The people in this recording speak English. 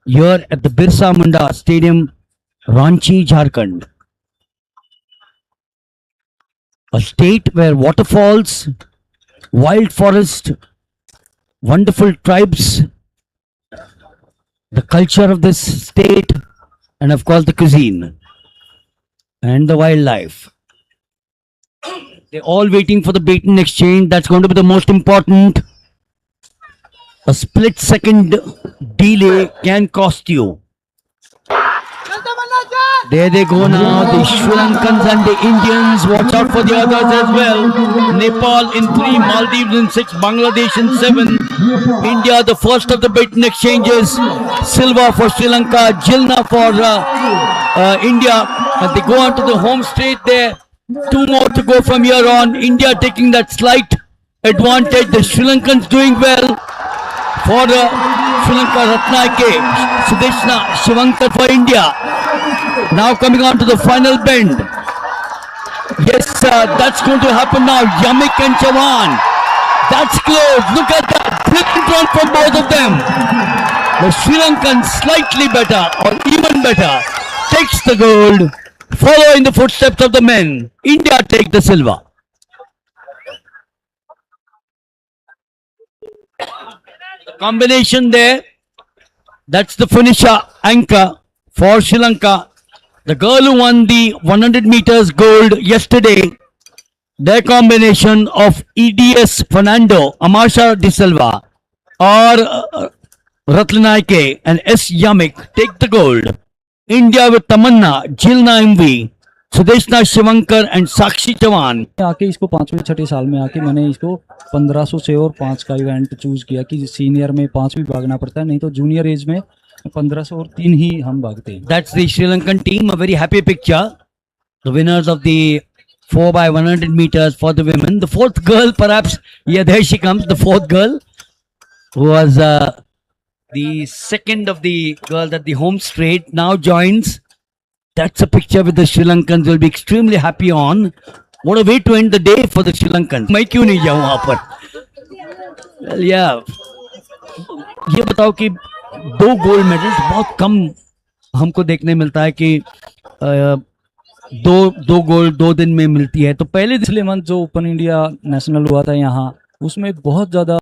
here at the Birsa Munda Stadium, Ranchi, Jharkhand. A state where waterfalls, wild forest, wonderful tribes, the culture of this state, and of course the cuisine and the wildlife. They're all waiting for the baton exchange. That's going to be the most important. A split second delay can cost you. There they go now, the Sri Lankans and the Indians. Watch out for the others as well. Nepal in 3, Maldives in 6, Bangladesh in 7. India, the first of the baton exchanges. Silva for Sri Lanka, Jilna for India. And they go on to the home straight there. 2 more to go from here on. India taking that slight advantage. The Sri Lankans doing well. For Sri Lanka, Ratnayake, Sudeshna, Shivankar for India. Now coming on to the final bend. Yes, that's going to happen now. Yamik and Chavan. That's close. Look at that. Brilliant run from both of them. The Sri Lankan slightly better or even better takes the gold. Follow in the footsteps of the men. India take the silver. The combination there. That's the finisher anchor for Sri Lanka. The girl who won the 100 meters gold yesterday, their combination of EDS Fernando, Amasha De Silva, or Ratnayake and S. Yamik take the gold. India with Tamanna, Jilna MV, Sudeshna Shivankar and Sakshi Chavan. आके इसको 5वें 6ठे साल में आके मैंने इसको 1500 से और 5 का इवेंट चूज किया कि सीनियर में 5 भी भागना पड़ता है, नहीं तो जूनियर एज में 1500 और 3 ही हम भागते हैं. That's the Sri Lankan team, a very happy picture. The winners of the 4x100 meters for the women. The 4th girl, perhaps, yeah, there she comes, the 4th girl, who was the second of the girls at the home straight, now joins. That's a picture with the Sri Lankans will be extremely happy on. What a way to end the day for the Sri Lankans. मैं क्यों नहीं जाऊँ वहाँ पर? Well, yeah. ये बताओ कि 2 gold medals बहुत कम हमको देखने मिलता है कि दो गोल्ड 2 दिन में मिलती है. तो पहले पिछले मंथ जो ओपन इंडिया नेशनल हुआ था यहाँ, उसमें बहुत ज्यादा